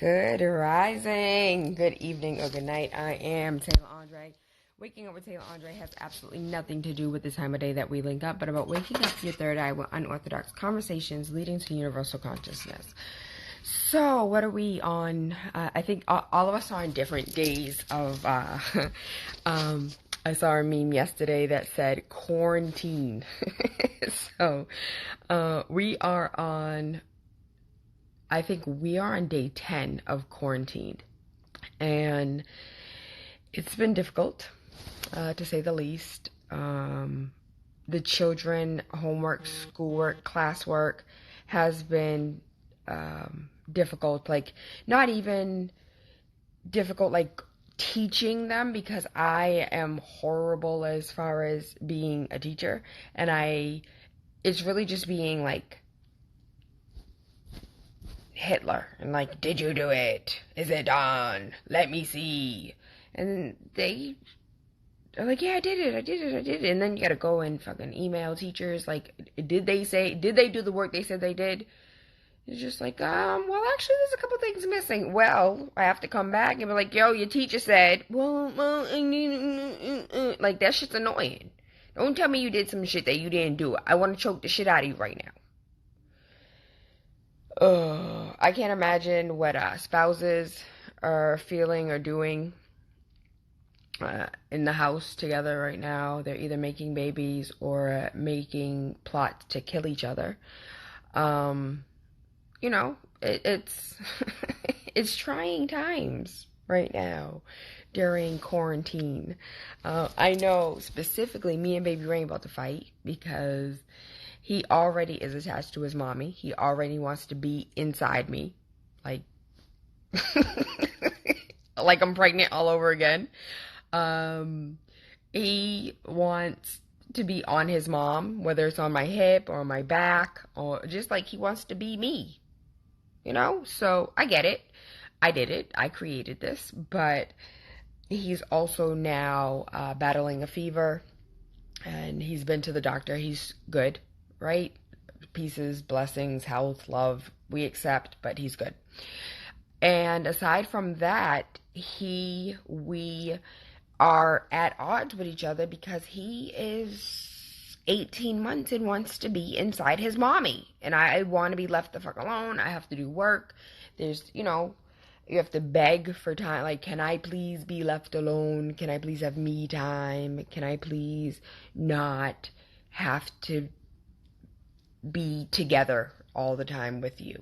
Good rising, good evening, or good night. I am Taylor Andre. Waking up with Taylor Andre has absolutely nothing to do with the time of day that we link up, but about waking up to your third eye with unorthodox conversations leading to universal consciousness. So, what are we on? I think all of us are on different days of. I saw a meme yesterday that said quarantine. So, we are on. I think we are on day 10 of quarantine, and it's been difficult, to say the least. The children, homework, schoolwork, classwork has been difficult. Like, not even difficult, like teaching them, because I am horrible as far as being a teacher, and it's really just being like Hitler and like, did you do it? Is it done? Let me see. And they are like, yeah, I did it. And then you gotta go and fucking email teachers like, did they do the work they said they did? It's just like, well, actually, there's a couple things missing. Well, I have to come back and be like, yo, your teacher said, well, like, that shit's annoying. Don't tell me you did some shit that you didn't do. I want to choke the shit out of you right now. I can't imagine what spouses are feeling or doing in the house together right now. They're either making babies or making plots to kill each other. It's it's trying times right now during quarantine. I know specifically me and Baby Rain about to fight because he already is attached to his mommy. He already wants to be inside me. Like, like I'm pregnant all over again. He wants to be on his mom, whether it's on my hip or on my back, or just like he wants to be me. So I get it. I did it. I created this. But he's also now battling a fever, and he's been to the doctor. He's good. Right? Pieces, blessings, health, love, we accept, but he's good. And aside from that, we are at odds with each other because he is 18 months and wants to be inside his mommy. And I want to be left the fuck alone. I have to do work. There's, you have to beg for time. Like, can I please be left alone? Can I please have me time? Can I please not have to be together all the time with you?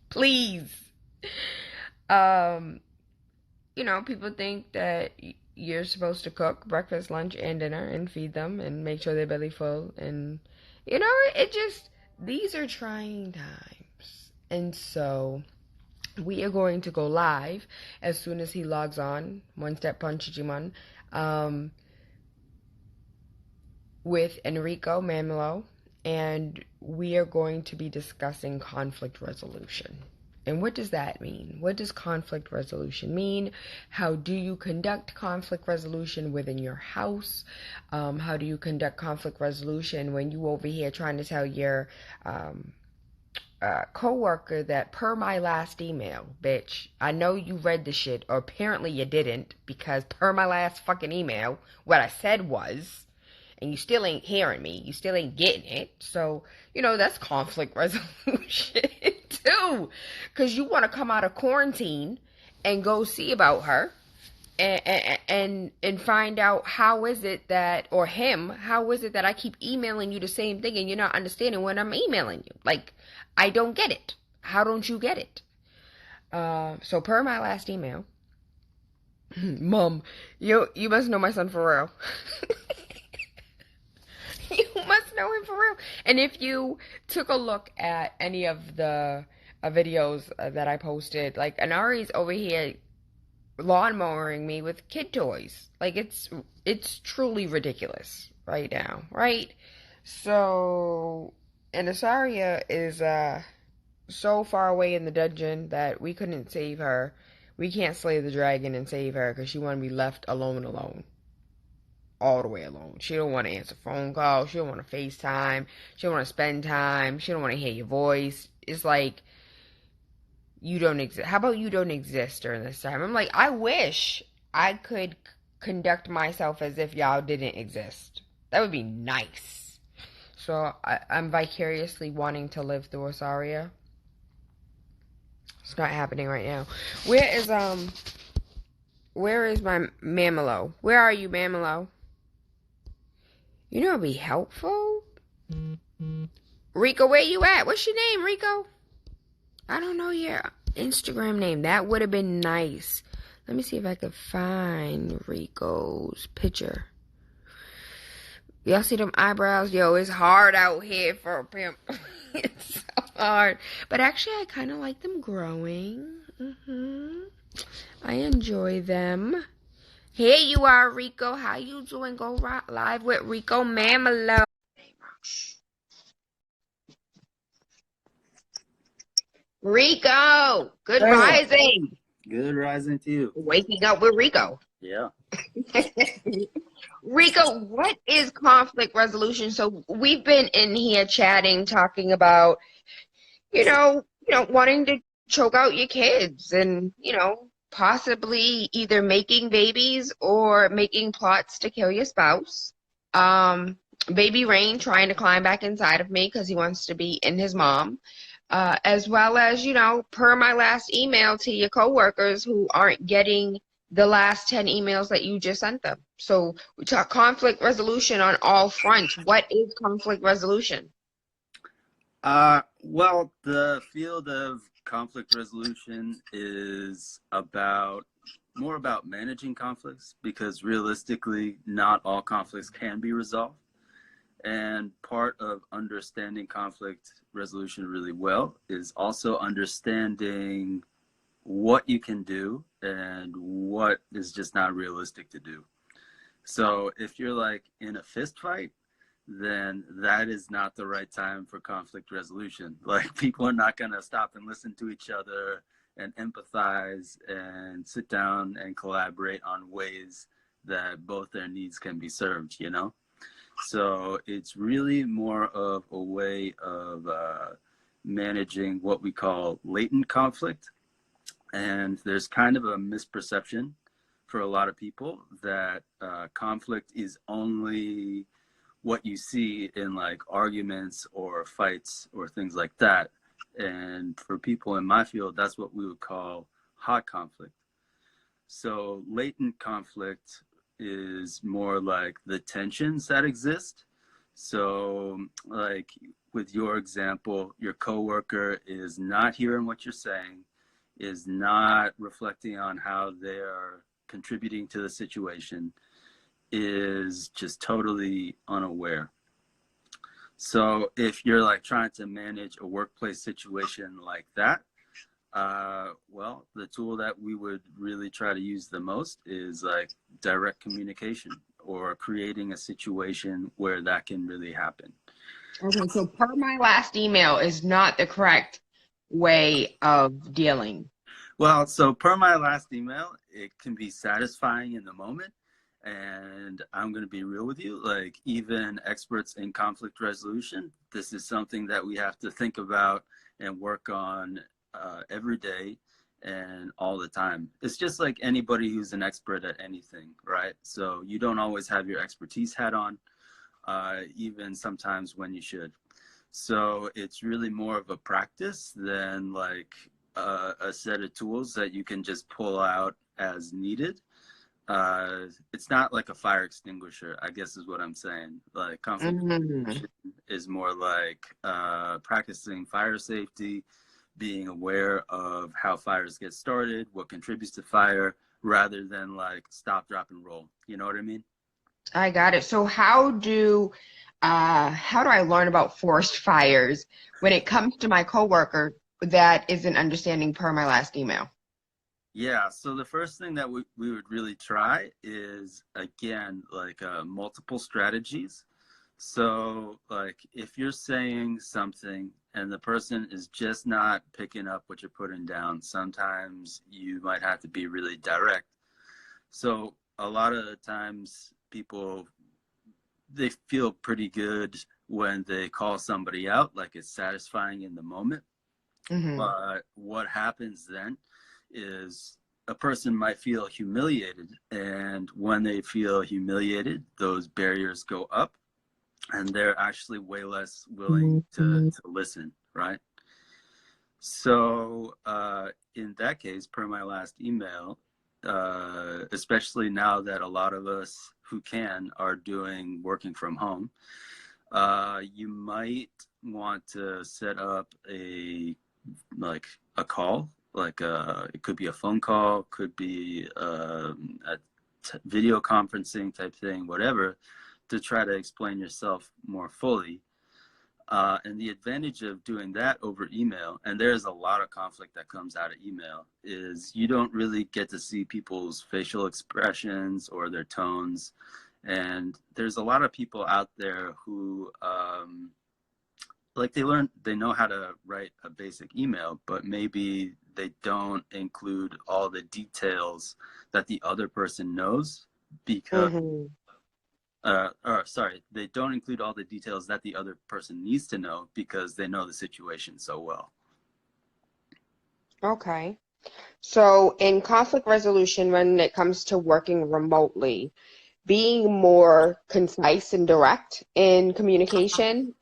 Please. People think that you're supposed to cook breakfast, lunch, and dinner and feed them and make sure they're belly full. And, these are trying times. And so we are going to go live as soon as he logs on, One Step Punchichiman, with Enrico Manalo. And we are going to be discussing conflict resolution. And what does that mean? What does conflict resolution mean? How do you conduct conflict resolution within your house? How do you conduct conflict resolution when you over here trying to tell your coworker that per my last email, bitch, I know you read the shit, or apparently you didn't, because per my last fucking email, what I said was, and you still ain't hearing me, you still ain't getting it. So, that's conflict resolution too. Because you want to come out of quarantine and go see about her and find out how is it that I keep emailing you the same thing and you're not understanding when I'm emailing you. Like, I don't get it. How don't you get it? So per my last email, Mom, you must know my son for real. You must know him for real. And if you took a look at any of the videos that I posted, like, Anari's over here lawnmowing me with kid toys. Like, it's truly ridiculous right now, right? So, and Asaria is so far away in the dungeon that we couldn't save her. We can't slay the dragon and save her because she want to be left alone. All the way alone. She don't want to answer phone calls. She don't want to FaceTime. She don't want to spend time. She don't want to hear your voice. It's like, you don't exist. How about you don't exist during this time? I'm like, I wish I could conduct myself as if y'all didn't exist. That would be nice. So I'm vicariously wanting to live through Osaria. It's not happening right now. Where is where is my Mamalo? Where are you, Mamalo? You know it'd be helpful. Rico, where you at? What's your name, Rico? I don't know your Instagram name. That would have been nice. Let me see if I could find Rico's picture. Y'all see them eyebrows? Yo, it's hard out here for a pimp. It's so hard. But actually, I kind of like them growing. I enjoy them. Here you are, Rico. How you doing? Go live with Rico Manalo. Rico, good Hey, rising. good rising to you. Waking up with Rico. Yeah. Rico, what is conflict resolution? So we've been in here chatting, talking about, wanting to choke out your kids and, possibly either making babies or making plots to kill your spouse. Um, Baby Rain trying to climb back inside of me because he wants to be in his mom. As well as, per my last email to your coworkers who aren't getting the last 10 emails that you just sent them. So we talk conflict resolution on all fronts. What is conflict resolution? Well, the field of conflict resolution is more about managing conflicts because realistically, not all conflicts can be resolved. And part of understanding conflict resolution really well is also understanding what you can do and what is just not realistic to do. So if you're like in a fist fight, then that is not the right time for conflict resolution. Like people are not going to stop and listen to each other and empathize and sit down and collaborate on ways that both their needs can be served, you know? So it's really more of a way of managing what we call latent conflict. And there's kind of a misperception for a lot of people that conflict is only what you see in like arguments or fights or things like that. And for people in my field, that's what we would call hot conflict. So latent conflict is more like the tensions that exist. So like with your example, your coworker is not hearing what you're saying, is not reflecting on how they're contributing to the situation, is just totally unaware. So if you're like trying to manage a workplace situation like that, well, the tool that we would really try to use the most is like direct communication or creating a situation where that can really happen. Okay, so per my last email is not the correct way of dealing. Well, so per my last email, it can be satisfying in the moment. And I'm going to be real with you, like even experts in conflict resolution, this is something that we have to think about and work on every day and all the time. It's just like anybody who's an expert at anything, right? So you don't always have your expertise hat on, even sometimes when you should. So it's really more of a practice than like a set of tools that you can just pull out as needed. It's not like a fire extinguisher, I guess is what I'm saying. Like conflict is more like practicing fire safety, being aware of how fires get started, what contributes to fire, rather than like stop, drop, and roll. You know what I mean? I got it. So how do I learn about forest fires when it comes to my coworker that isn't understanding per my last email? Yeah, so the first thing that we would really try is, again, like multiple strategies. So, like, if you're saying something and the person is just not picking up what you're putting down, sometimes you might have to be really direct. So, a lot of the times people, they feel pretty good when they call somebody out, like it's satisfying in the moment. Mm-hmm. But what happens then is a person might feel humiliated. And when they feel humiliated, those barriers go up and they're actually way less willing to listen, right? So, in that case, per my last email, especially now that a lot of us who can are doing working from home, you might want to set up a call, it could be a phone call, could be a video conferencing type thing, whatever, to try to explain yourself more fully. And the advantage of doing that over email, and there's a lot of conflict that comes out of email, is you don't really get to see people's facial expressions or their tones. And there's a lot of people out there who, they know how to write a basic email, but maybe they don't include all the details that the other person knows because Mm-hmm. or sorry, they don't include all the details that the other person needs to know because they know the situation so well. Okay. So in conflict resolution, when it comes to working remotely, being more concise and direct in communication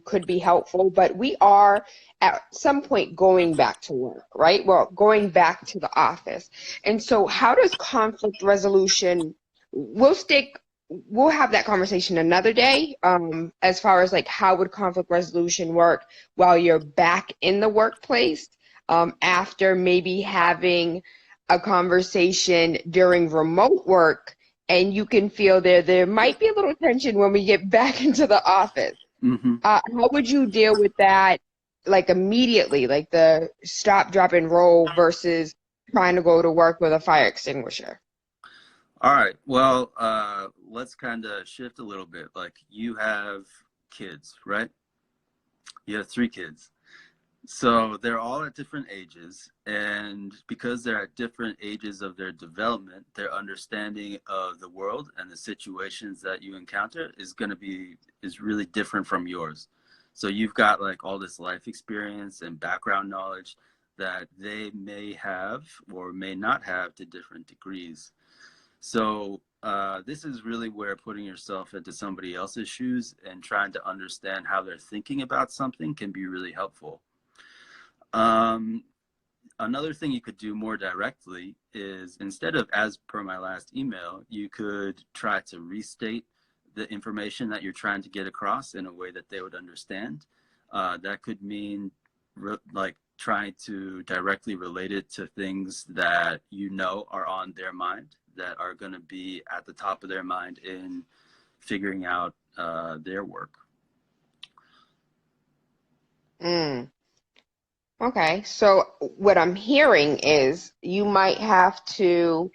could be helpful, but we are at some point going back to work, right? Well, going back to the office. And so how does conflict resolution, we'll stick, we'll have that conversation another day, as far as like how would conflict resolution work while you're back in the workplace, after maybe having a conversation during remote work, and you can feel there might be a little tension when we get back into the office. Mm-hmm. How would you deal with that, like immediately, like the stop, drop, and roll versus trying to go to work with a fire extinguisher? All right. Well, let's kind of shift a little bit. Like you have kids, right? You have three kids. So they're all at different ages, and because they're at different ages of their development, their understanding of the world and the situations that you encounter is really different from yours. So you've got like all this life experience and background knowledge that they may have or may not have to different degrees. So this is really where putting yourself into somebody else's shoes and trying to understand how they're thinking about something can be really helpful. Um, Another thing you could do more directly is, instead of as per my last email, you could try to restate the information that you're trying to get across in a way that they would understand. That could mean like trying to directly relate it to things that you know are on their mind, that are going to be at the top of their mind in figuring out their work. Mm. Okay, so what I'm hearing is you might have to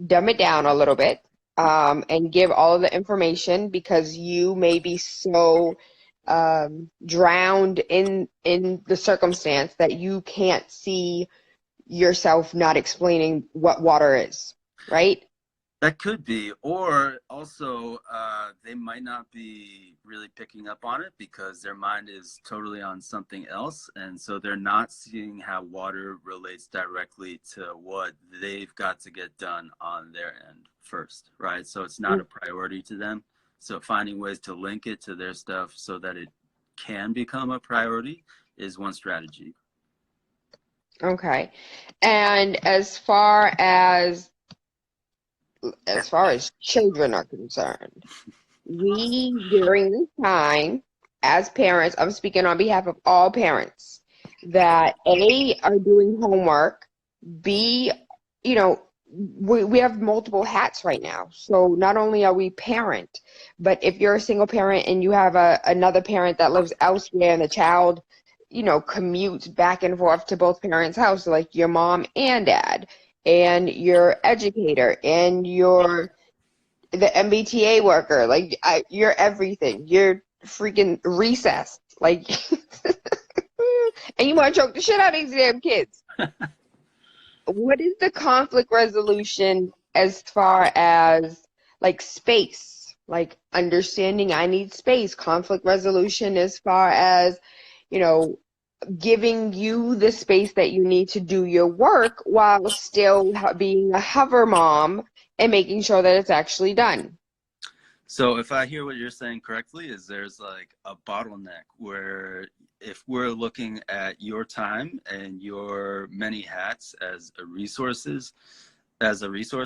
dumb it down a little bit, and give all of the information because you may be so drowned in the circumstance that you can't see yourself not explaining what water is, right? That could be, or also they might not be really picking up on it because their mind is totally on something else, and so they're not seeing how water relates directly to what they've got to get done on their end first, right? So it's not a priority to them. So finding ways to link it to their stuff so that it can become a priority is one strategy. Okay. And as far as children are concerned, we during this time, as parents, I'm speaking on behalf of all parents, that A, are doing homework, B, you know, we have multiple hats right now. So not only are we parent, but if you're a single parent and you have another parent that lives elsewhere and the child, commutes back and forth to both parents' house, like your mom and dad, and your educator and your the MBTA worker, like you're everything. You're freaking recess, like, and you want to choke the shit out of these damn kids. What is the conflict resolution as far as like space, like understanding I need space, conflict resolution as far as, you know, giving you the space that you need to do your work while still being a hover mom and making sure that it's actually done. So if I hear what you're saying correctly, is there's like a bottleneck where if we're looking at your time and your many hats as a resource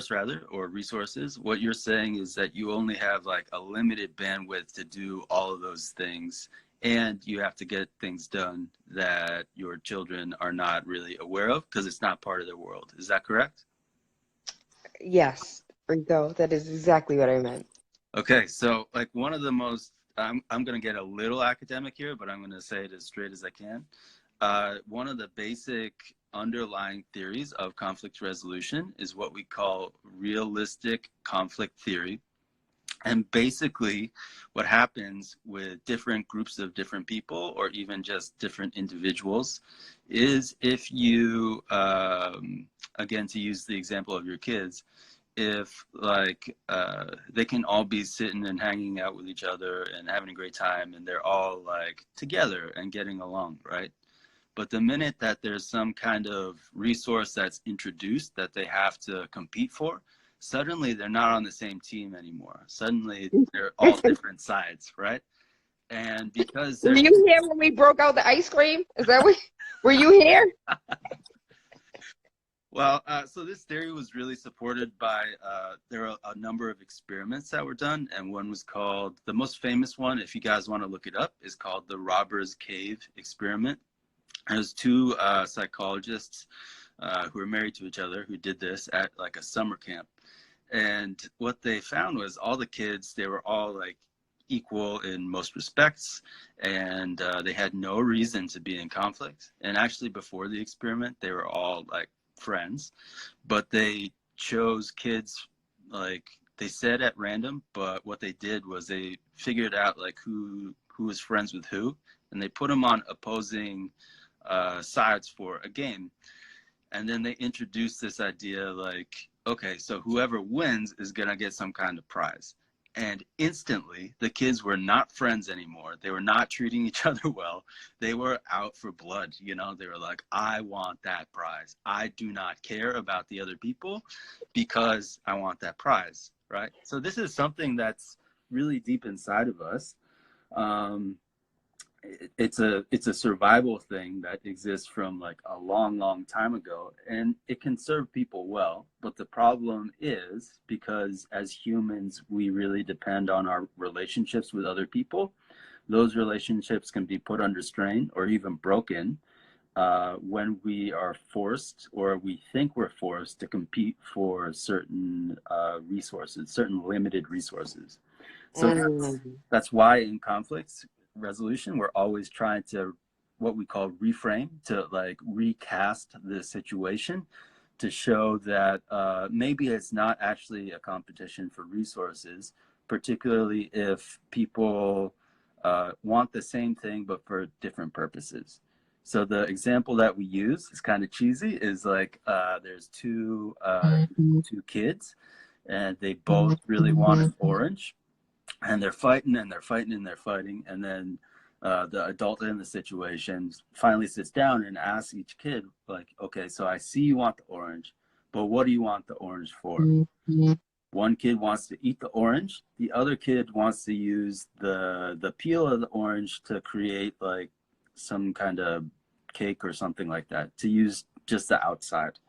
rather, or resources, what you're saying is that you only have like a limited bandwidth to do all of those things, and you have to get things done that your children are not really aware of because it's not part of their world. Is that correct? Yes, Rico, that is exactly what I meant. Okay, so like one of the most, I'm going to get a little academic here, but I'm going to say it as straight as I can. One of the basic underlying theories of conflict resolution is what we call realistic conflict theory. And basically, what happens with different groups of different people, or even just different individuals, is if you, again, to use the example of your kids, if like they can all be sitting and hanging out with each other and having a great time, and they're all like together and getting along, right? But the minute that there's some kind of resource that's introduced that they have to compete for, suddenly they're not on the same team anymore. Suddenly they're all different sides, right? And because Were they're, you here when we broke out the ice cream? Is that what? Were you here? well, so this theory was really supported by, there are a number of experiments that were done, and one was called, the most famous one, if you guys want to look it up, is called the Robbers Cave experiment. There's two psychologists who were married to each other who did this at like a summer camp. And what they found was all the kids, they were all like equal in most respects, and they had no reason to be in conflict. And actually, before the experiment, they were all like friends, but they chose kids like they said at random. But what they did was they figured out like who was friends with who, and they put them on opposing sides for a game. And then they introduced this idea like, okay, so whoever wins is going to get some kind of prize. And instantly, the kids were not friends anymore. They were not treating each other well. They were out for blood. You know, they were like, I want that prize. I do not care about the other people because I want that prize. Right. So, this is something that's really deep inside of us. Um, it's a survival thing that exists from like a long time ago, and it can serve people well. But the problem is, because as humans we really depend on our relationships with other people, those relationships can be put under strain or even broken when we are forced, or we think we're forced, to compete for certain resources, certain limited resources. So Mm. that's why in conflicts resolution, we're always trying to, what we call, reframe, to like recast the situation to show that maybe it's not actually a competition for resources, particularly if people want the same thing but for different purposes. So the example that we use is kind of cheesy. Is like there's two kids, and they both really want an orange, and they're fighting and they're fighting and they're fighting, and then the adult in the situation finally sits down and asks each kid like, okay, so I see you want the orange, but what do you want the orange for? One kid wants to eat the orange, the other kid wants to use the peel of the orange to create like some kind of cake or something like that, to use just the outside.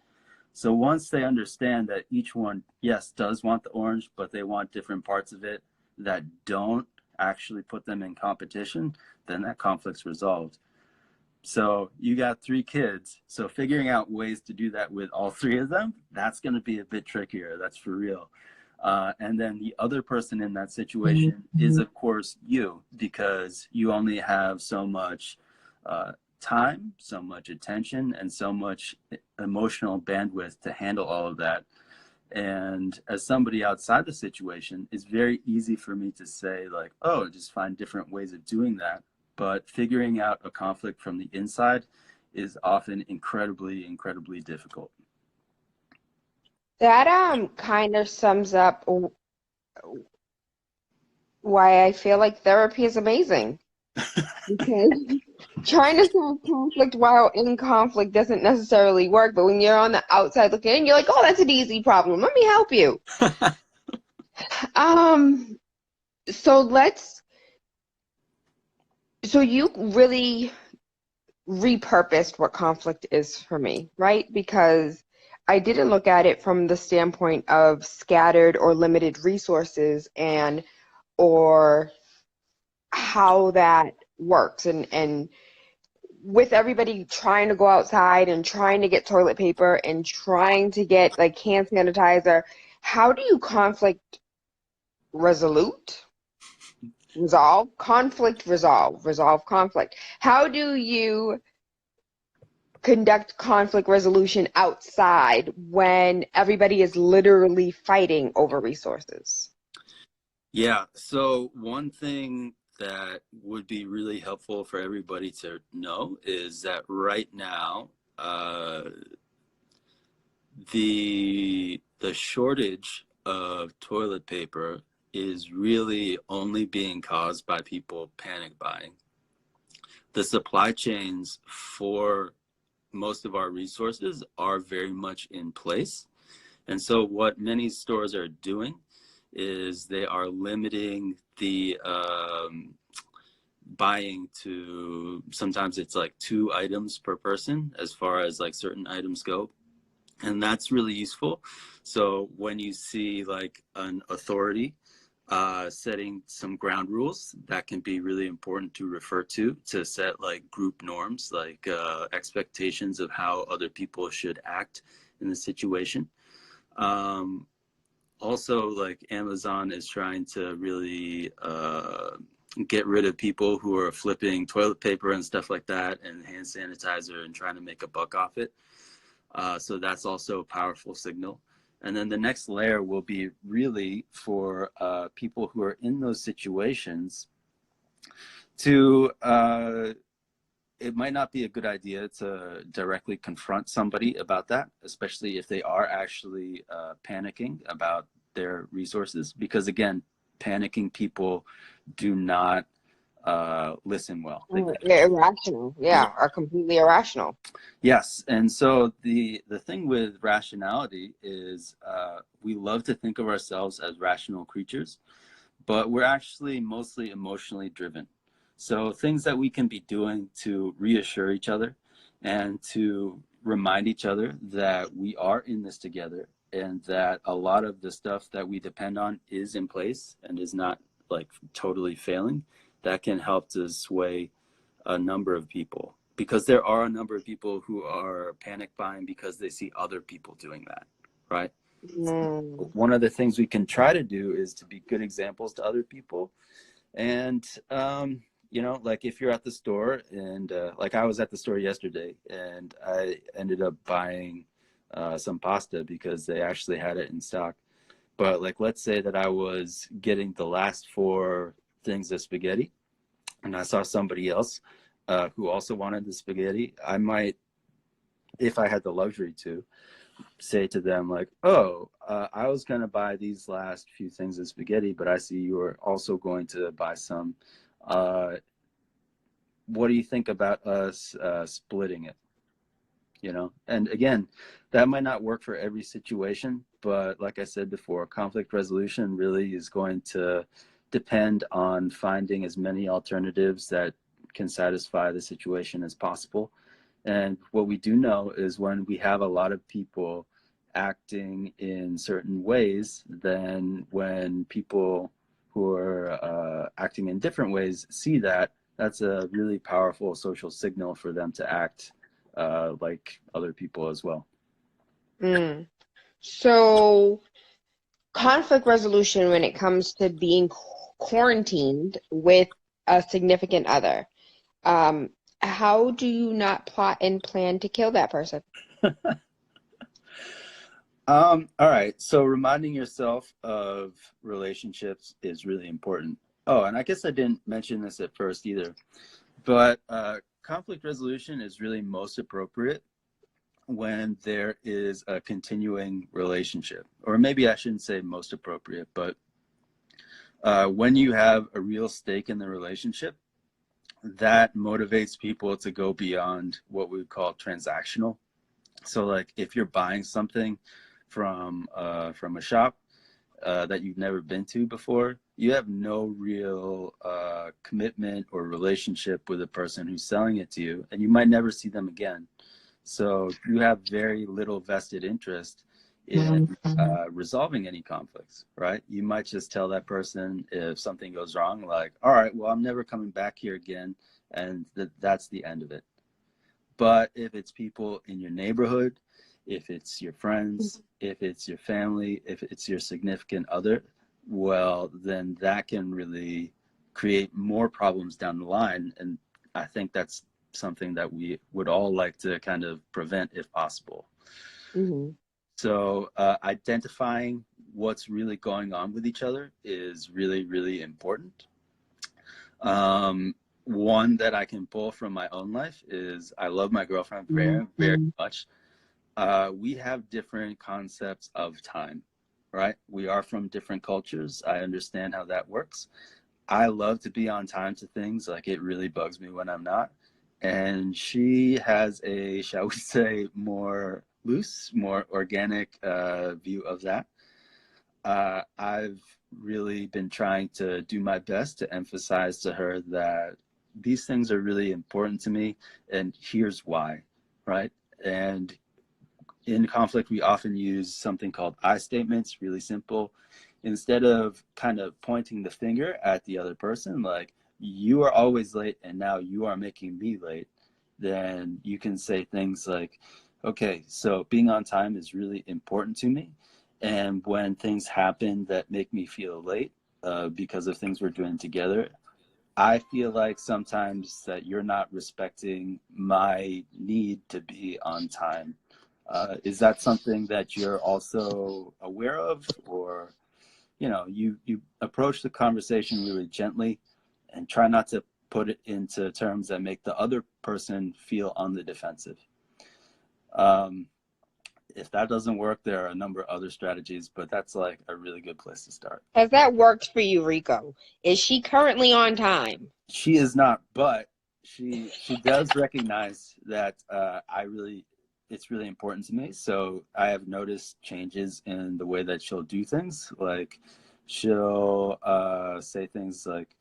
So once they understand that each one, yes, does want the orange, but they want different parts of it that don't actually put them in competition, then that conflict's resolved. So you got three kids. So figuring out ways to do that with all three of them, that's going to be a bit trickier. That's for real. And then the other person in that situation is, of course, you, because you only have so much time, so much attention, and so much emotional bandwidth to handle all of that. And as somebody outside the situation, it's very easy for me to say like, oh, just find different ways of doing that. But figuring out a conflict from the inside is often incredibly difficult. That kind of sums up why I feel like therapy is amazing. Because Trying to solve conflict while in conflict doesn't necessarily work, but when you're on the outside looking in, you're like, oh, that's an easy problem. Let me help you. Um, so let's, so you really repurposed what conflict is for me, right? Because I didn't look at it from the standpoint of scattered or limited resources and or how that works and with everybody trying to go outside and trying to get toilet paper and trying to get like hand sanitizer, how do you conflict resolute? Resolve conflict. How do you conduct conflict resolution outside when everybody is literally fighting over resources? Yeah, so one thing that would be really helpful for everybody to know is that right now, uh, the shortage of toilet paper is really only being caused by people panic buying. The supply chains for most of our resources are very much in place. And so what many stores are doing is they are limiting the buying to, sometimes it's like 2 items per person as far as like certain items go. And that's really useful. So when you see like an authority setting some ground rules, that can be really important to refer to set like group norms, like expectations of how other people should act in the situation. Um, Also, like Amazon is trying to really get rid of people who are flipping toilet paper and stuff like that and hand sanitizer and trying to make a buck off it. So that's also a powerful signal. And then the next layer will be really for people who are in those situations to, it might not be a good idea to directly confront somebody about that, especially if they are actually panicking about their resources. Because again, panicking people do not listen well. They're irrational, Yeah. yeah, are completely irrational. Yes, and so the thing with rationality is we love to think of ourselves as rational creatures, but we're actually mostly emotionally driven. So things that we can be doing to reassure each other and to remind each other that we are in this together and that a lot of the stuff that we depend on is in place and is not like totally failing, that can help to sway a number of people, because there are a number of people who are panic buying because they see other people doing that, right? Mm. One of the things we can try to do is to be good examples to other people. And like if you're at the store and like I was at the store yesterday and I ended up buying some pasta because they actually had it in stock. But like, let's say that I was getting the last 4 things of spaghetti and I saw somebody else who also wanted the spaghetti. I might, if I had the luxury to, say to them like, oh, I was going to buy these last few things of spaghetti, but I see you are also going to buy some. uh, what do you think about us splitting it? And again, that might not work for every situation, but like I said before, conflict resolution really is going to depend on finding as many alternatives that can satisfy the situation as possible. And what we do know is when we have a lot of people acting in certain ways, then when people who are acting in different ways see that, that's a really powerful social signal for them to act like other people as well. Mm. So conflict resolution when it comes to being quarantined with a significant other. Um, how do you not plot and plan to kill that person? All right. So reminding yourself of relationships is really important. Oh, and I guess I didn't mention this at first either, but conflict resolution is really most appropriate when there is a continuing relationship. Or maybe I shouldn't say most appropriate, but when you have a real stake in the relationship, that motivates people to go beyond what we would call transactional. So like if you're buying something from a shop that you've never been to before, you have no real commitment or relationship with the person who's selling it to you, and you might never see them again. So you have very little vested interest in resolving any conflicts, right? You might just tell that person if something goes wrong, like, all right, well, I'm never coming back here again, and that's the end of it. But if it's people in your neighborhood, if it's your friends, if it's your family, if it's your significant other, well, then that can really create more problems down the line. And I think that's something that we would all like to kind of prevent if possible. Hmm. So identifying what's really going on with each other is really, really important. Um, One that I can pull from my own life is I love my girlfriend very, very much. We have different concepts of time, right? We are from different cultures. I understand how that works. I love to be on time to things. Like it really bugs me when I'm not. And she has a, shall we say, more loose, more organic view of that. I've really been trying to do my best to emphasize to her that these things are really important to me, and here's why, right? And in conflict, we often use something called I statements, really simple. Instead of kind of pointing the finger at the other person, like, you are always late and now you are making me late, then you can say things like, okay, so being on time is really important to me. And when things happen that make me feel late because of things we're doing together, I feel like sometimes that you're not respecting my need to be on time. Is that something that you're also aware of, or you approach the conversation really gently and try not to put it into terms that make the other person feel on the defensive. Um, if that doesn't work, there are a number of other strategies, but that's like a really good place to start. Has that worked for you, Rico? Is she currently on time? She is not, but she does recognize that I really it's really important to me. So I have noticed changes in the way that she'll do things. Like she'll say things like,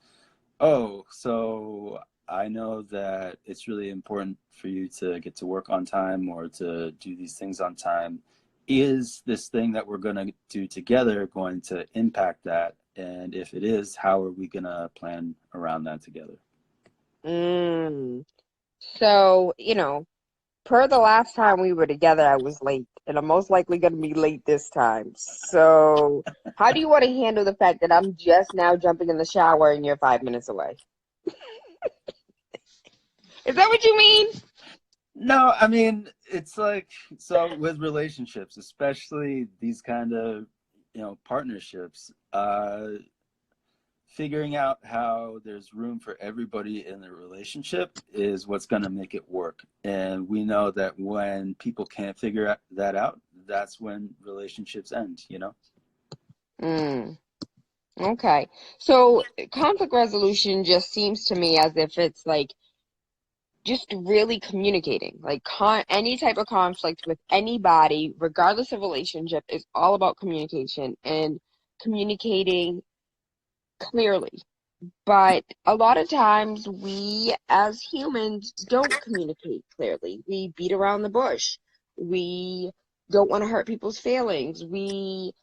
"Oh, so I know that it's really important for you to get to work on time or to do these things on time. Is this thing that we're going to do together going to impact that? And if it is, how are we going to plan around that together?" Mm. So, per the last time we were together, I was late, and I'm most likely going to be late this time. So, how do you want to handle the fact that I'm just now jumping in the shower and you're 5 minutes away? Is that what you mean? No, I mean, it's like, so with relationships, especially these kind of, partnerships, figuring out how there's room for everybody in the relationship is what's going to make it work. And we know that when people can't figure that out, that's when relationships end. Mm, okay. So, conflict resolution just seems to me as if it's like just really communicating. Like any type of conflict with anybody, regardless of relationship, is all about communication and communicating clearly. But a lot of times we as humans don't communicate clearly. We beat around the bush. We don't want to hurt people's feelings. We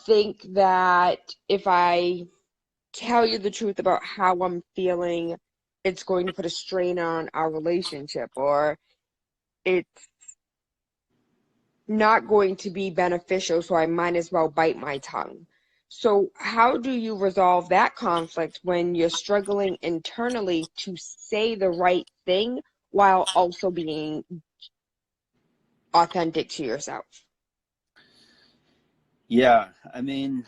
think that if I tell you the truth about how I'm feeling, it's going to put a strain on our relationship, or it's not going to be beneficial, so I might as well bite my tongue. So, how do you resolve that conflict when you're struggling internally to say the right thing while also being authentic to yourself? Yeah, I mean,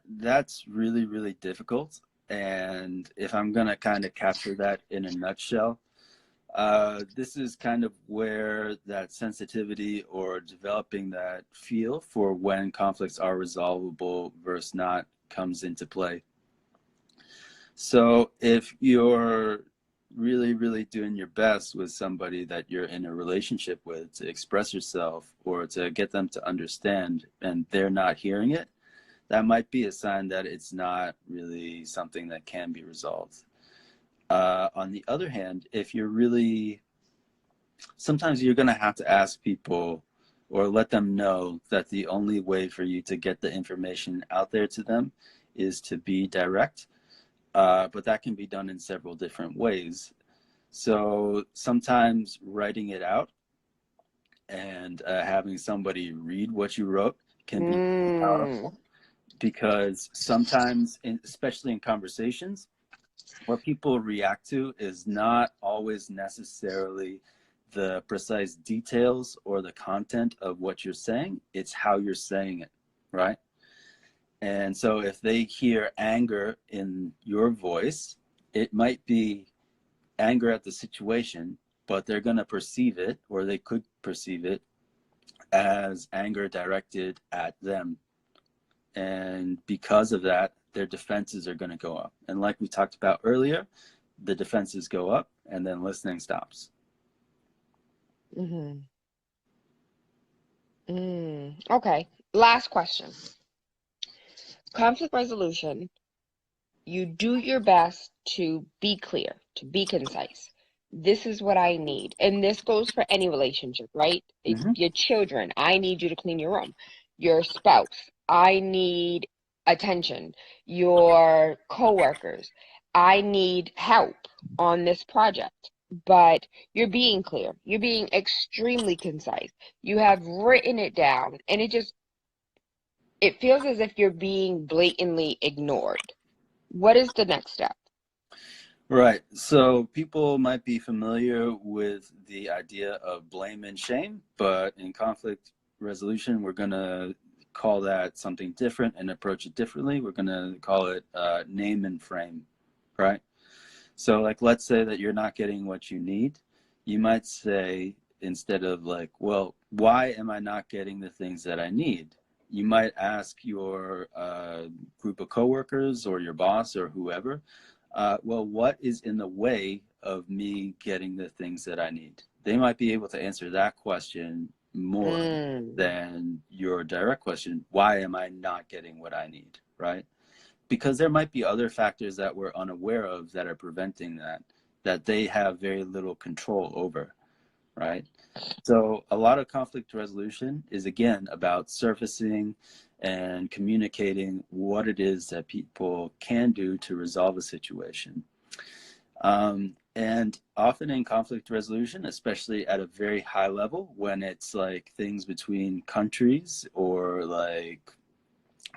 that's really, really difficult. And if I'm going to kind of capture that in a nutshell, this is kind of where that sensitivity or developing that feel for when conflicts are resolvable versus not comes into play. So if you're really, really doing your best with somebody that you're in a relationship with to express yourself or to get them to understand and they're not hearing it, that might be a sign that it's not really something that can be resolved. On the other hand, if you're really, sometimes you're going to have to ask people or let them know that the only way for you to get the information out there to them is to be direct. But that can be done in several different ways. So sometimes writing it out and having somebody read what you wrote can be Mm. powerful because sometimes, especially in conversations, what people react to is not always necessarily the precise details or the content of what you're saying. It's how you're saying it, right? And so if they hear anger in your voice, it might be anger at the situation, but they're going to perceive it, or they could perceive it as anger directed at them. And because of that, their defenses are going to go up. And like we talked about earlier, the defenses go up and then listening stops. Mm-hmm. Okay. Last question. Conflict resolution. You do your best to be clear, to be concise. This is what I need. And this goes for any relationship, right? Mm-hmm. Your children, I need you to clean your room. Your spouse, I need attention. Your coworkers, I need help on this project. But you're being clear. You're being extremely concise. You have written it down, and it feels as if you're being blatantly ignored. What is the next step? Right. So people might be familiar with the idea of blame and shame, but in conflict resolution, we're going to call that something different and approach it differently. We're going to call it name and frame, right? So, like, let's say that you're not getting what you need. You might say, instead of like, well, why am I not getting the things that I need? You might ask your group of coworkers or your boss or whoever, well, what is in the way of me getting the things that I need? They might be able to answer that question more Mm, than your direct question, why am I not getting what I need, right? Because there might be other factors that we're unaware of that are preventing that, that they have very little control over, right? So a lot of conflict resolution is again about surfacing and communicating what it is that people can do to resolve a situation. And often in conflict resolution, especially at a very high level, when it's like things between countries or like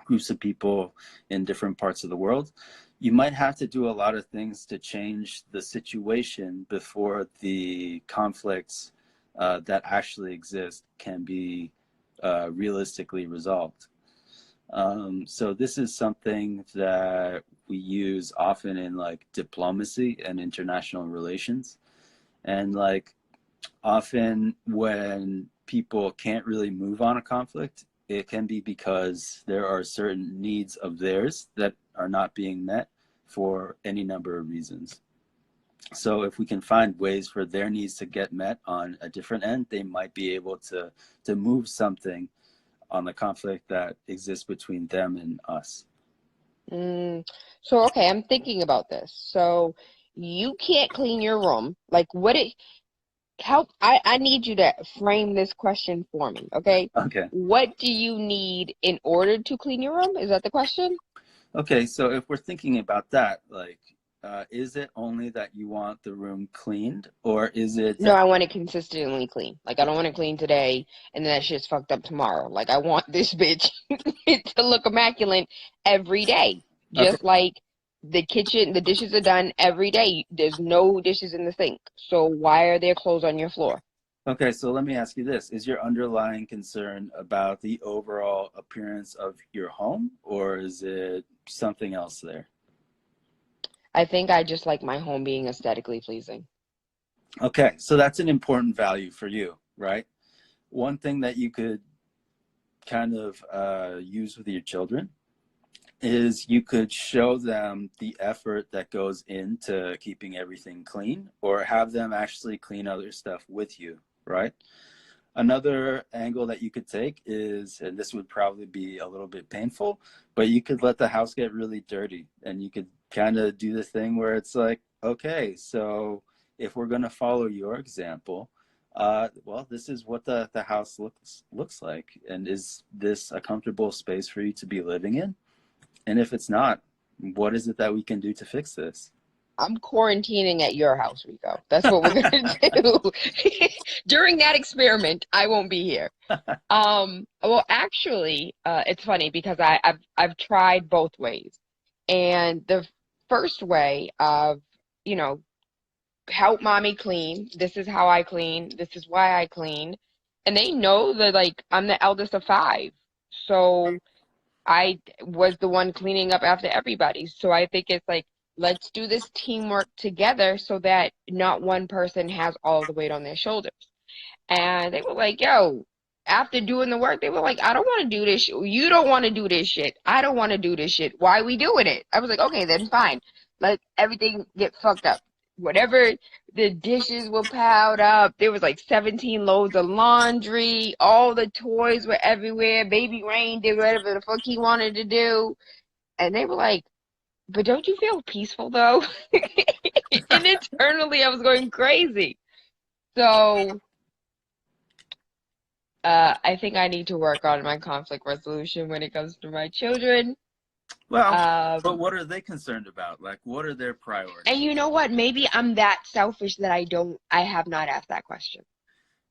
groups of people in different parts of the world, you might have to do a lot of things to change the situation before the conflicts that actually exist can be realistically resolved. So this is something that we use often in like diplomacy and international relations. And like often when people can't really move on a conflict, it can be because there are certain needs of theirs that are not being met for any number of reasons. So if we can find ways for their needs to get met on a different end, they might be able to move something on the conflict that exists between them and us. mm. So, okay, I'm thinking about this. So, you can't clean your room. Like, help, I need you to frame this question for me, okay? Okay. What do you need in order to clean your room? Is that the question? Okay, so if we're thinking about that, like, is it only that you want the room cleaned, or is it No, that? I want it consistently clean. Like, I don't want to clean today and then that shit's fucked up tomorrow. Like, I want this bitch to look immaculate every day. Okay, Just like the kitchen, the dishes are done every day. There's no dishes in the sink. So why are there clothes on your floor? okay, so let me ask you this. Is your underlying concern about the overall appearance of your home, or is it something else there? I think I just like my home being aesthetically pleasing. Okay, so that's an important value for you, right? One thing that you could kind of use with your children is you could show them the effort that goes into keeping everything clean, or have them actually clean other stuff with you, right? Another angle that you could take is, and this would probably be a little bit painful, but you could let the house get really dirty, and you could kind of do the thing where it's like, okay, so if we're going to follow your example, well, this is what the house looks like, and is this a comfortable space for you to be living in? And if it's not, what is it that we can do to fix this? I'm quarantining at your house, Rico. That's what we're gonna do. During that experiment, I won't be here. Well, actually, it's funny because I've tried both ways. And the first way of, you know, help mommy clean. This is how I clean. This is why I clean. And they know that like I'm the eldest of five. So I was the one cleaning up after everybody. So I think it's like, let's do this teamwork together so that not one person has all the weight on their shoulders. And they were like, yo, after doing the work, they were like, I don't want to do this shit. You don't want to do this shit. I don't want to do this shit. Why are we doing it? I was like, okay, then fine. Let everything get fucked up. Whatever, the dishes were piled up. There was like 17 loads of laundry. All the toys were everywhere. Baby Rain did whatever the fuck he wanted to do. And they were like, but don't you feel peaceful though? And internally, I was going crazy. So I think I need to work on my conflict resolution when it comes to my children. Well, but Um, what are they concerned about? Like, what are their and priorities? you know what? Maybe I'm that selfish that I have not asked that question.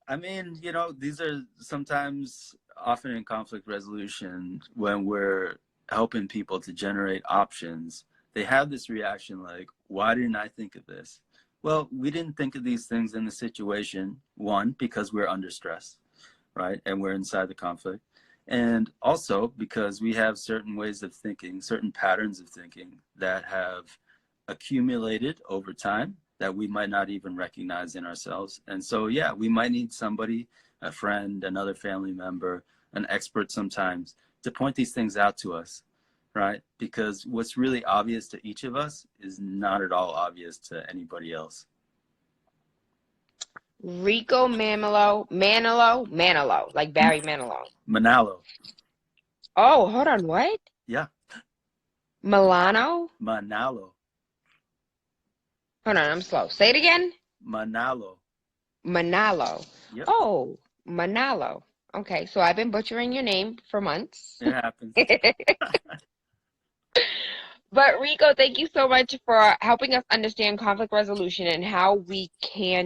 I mean, these are sometimes often in conflict resolution when we're helping people to generate options. They have this reaction like, why didn't I think of this? Well, we didn't think of these things in the situation, one, because we're under stress, right? And we're inside the conflict. And also because we have certain ways of thinking, certain patterns of thinking that have accumulated over time that we might not even recognize in ourselves. And so, yeah, we might need somebody, a friend, another family member, an expert sometimes, to point these things out to us, right? Because what's really obvious to each of us is not at all obvious to anybody else. Rico Manalo, like Barry Manilow. Manalo. Oh, hold on, what? Yeah, Milano? Manalo. Hold on, I'm slow. Say it again. Manalo. Manalo. Yep, Oh, Manalo. Okay, so I've been butchering your name for months. it happens. But Rico, thank you so much for helping us understand conflict resolution and how we can